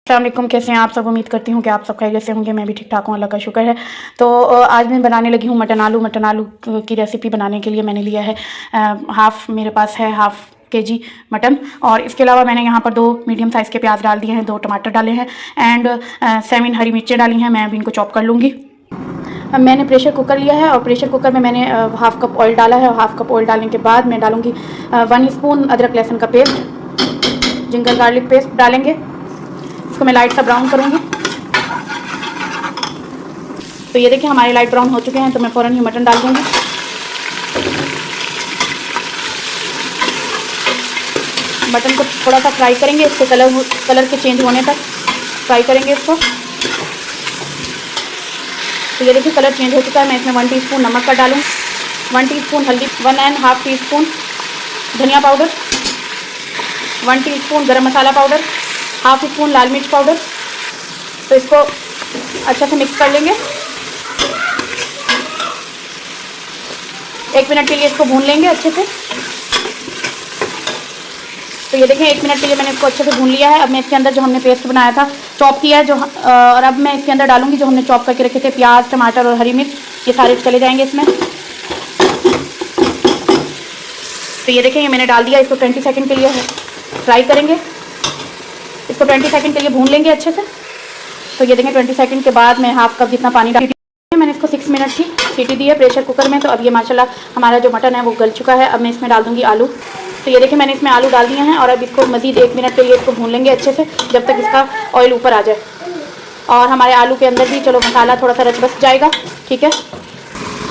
अस्सलाम वालेकुम, कैसे हैं आप सब। उम्मीद करती हूँ कि आप सब खैरियत से होंगे। मैं भी ठीक ठाक हूँ, अल्लाह का शुक्र है। तो आज मैं बनाने लगी हूँ मटन आलू की रेसिपी बनाने के लिए मैंने लिया है मेरे पास है हाफ़ केजी मटन। और इसके अलावा मैंने यहाँ पर 2 मीडियम साइज़ के प्याज डाल दिए हैं, 2 टमाटर डाले हैं एंड 7 हरी मिर्चें डाली हैं। मैं अभी इनको चॉप कर लूँगी। मैंने प्रेशर कुकर लिया है और प्रेशर कुकर में मैंने हाफ़ कप ऑयल डाला है। और हाफ़ कप ऑयल डालने के बाद मैं डालूँगी 1 स्पून अदरक लहसुन का पेस्ट, जिंजर गार्लिक पेस्ट डालेंगे। इसको मैं लाइट सा ब्राउन करूँगी। तो ये देखिए हमारे लाइट ब्राउन हो चुके हैं, तो मैं फ़ौरन ही मटन डाल दूँगी। मटन को थोड़ा सा फ्राई करेंगे, इसके कलर के चेंज होने तक फ्राई करेंगे इसको। तो ये देखिए कलर चेंज हो चुका है। मैं इसमें 1 टीस्पून नमक का डालूँ, 1 टीस्पून हल्दी, 1.5 टीस्पून धनिया पाउडर, 1 टीस्पून गरम मसाला पाउडर, हाफ स्पून लाल मिर्च पाउडर। तो इसको अच्छे से मिक्स कर लेंगे। 1 मिनट के लिए इसको भून लेंगे अच्छे से। तो ये देखें 1 मिनट के लिए मैंने इसको अच्छे से भून लिया है। अब मैं इसके अंदर जो हमने पेस्ट बनाया था, चॉप किया है और अब मैं इसके अंदर डालूंगी जो हमने चॉप करके रखे थे प्याज, टमाटर और हरी मिर्च। ये सारे चले जाएंगे इसमें। तो ये देखें ये मैंने डाल दिया। इसको 20 सेकंड के लिए फ्राई करेंगे। इसको 20 सेकंड के लिए भून लेंगे अच्छे से। तो ये देखें 20 सेकंड के बाद मैं हाफ कप जितना पानी डाल, मैंने इसको 6 मिनट की सीटी दी है प्रेशर कुकर में। तो अब ये माशाल्लाह हमारा जो मटन है वो गल चुका है। अब मैं इसमें डाल दूँगी आलू। तो ये देखिए मैंने इसमें आलू डाल दिए हैं और अब इसको मज़ीद 1 मिनट के लिए इसको भून लेंगे अच्छे से, जब तक इसका ऑयल ऊपर आ जाए और हमारे आलू के अंदर भी चलो मसाला थोड़ा सा रच बस जाएगा। ठीक है।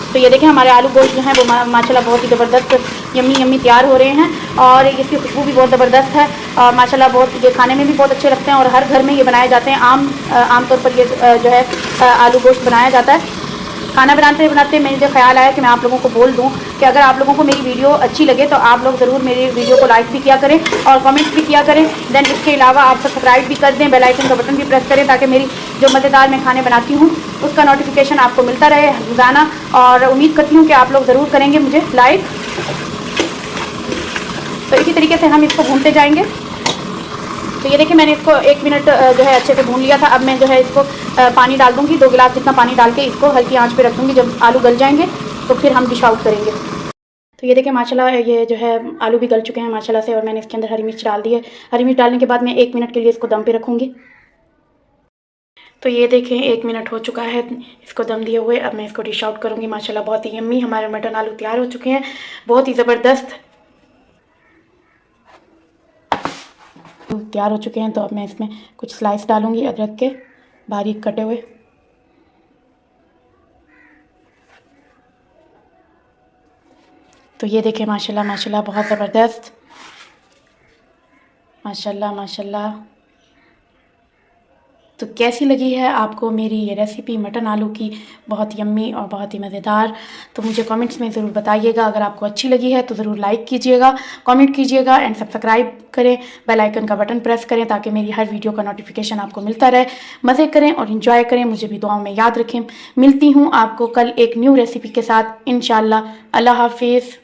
तो ये देखें हमारे आलू गोश्त जो हैं वो माशाल्लाह बहुत ही ज़बरदस्त यम्मी तैयार हो रहे हैं और इसकी खुशबू भी बहुत ज़बरदस्त है और माशाल्लाह बहुत ये खाने में भी बहुत अच्छे लगते हैं और हर घर में ये बनाए जाते हैं। आम तौर पर ये जो है आलू गोश्त बनाया जाता है। खाना बनाते बनाते मुझे ख्याल आया कि मैं आप लोगों को बोल दूं कि अगर आप लोगों को मेरी वीडियो अच्छी लगे तो आप लोग ज़रूर मेरी वीडियो को लाइक भी किया करें और कमेंट्स भी किया करें। देन इसके अलावा आप सब्सक्राइब भी कर दें, बेल आइकन का बटन भी प्रेस करें ताकि मेरी जो मज़ेदार मैं खाने बनाती हूँ उसका नोटिफिकेशन आपको मिलता रहे रोज़ाना। और उम्मीद करती हूँ कि आप लोग ज़रूर करेंगे मुझे लाइक। तो इसी तरीके से हम इसको भूनते जाएंगे। तो ये देखिए मैंने इसको 1 मिनट जो है अच्छे से भून लिया था। अब मैं जो है इसको पानी डाल दूँगी, 2 गिलास जितना पानी डाल के इसको हल्की आंच पे रख दूँगी। जब आलू गल जाएंगे तो फिर हम डिश आउट करेंगे। तो ये देखिए माशाल्लाह ये जो है आलू भी गल चुके हैं माशाल्लाह से और मैंने इसके अंदर हरी मिर्च डाल दी है। हरी मिर्च डालने के बाद मैं 1 मिनट के लिए इसको दम पे रखूँगी। तो ये देखें 1 मिनट हो चुका है इसको दम दिए हुए। अब मैं इसको डिश आउट करूँगी। माशाल्लाह बहुत ही यम्मी हमारे मटन आलू तैयार हो चुके हैं, बहुत ही ज़बरदस्त तैयार हो चुके हैं। तो अब मैं इसमें कुछ स्लाइस डालूंगी अदरक के बारीक कटे हुए। तो ये देखें माशाल्लाह बहुत ज़बरदस्त माशाल्लाह। तो कैसी लगी है आपको मेरी ये रेसिपी मटन आलू की, बहुत यम्मी और बहुत ही मज़ेदार। तो मुझे कमेंट्स में ज़रूर बताइएगा। अगर आपको अच्छी लगी है तो ज़रूर लाइक कीजिएगा, कमेंट कीजिएगा एंड सब्सक्राइब करें, बेल आइकन का बटन प्रेस करें ताकि मेरी हर वीडियो का नोटिफिकेशन आपको मिलता रहे। मज़े करें और इन्जॉय करें, मुझे भी दुआओं में याद रखें। मिलती हूँ आपको कल एक न्यू रेसिपी के साथ इंशाअल्लाह। अल्लाह हाफिज़।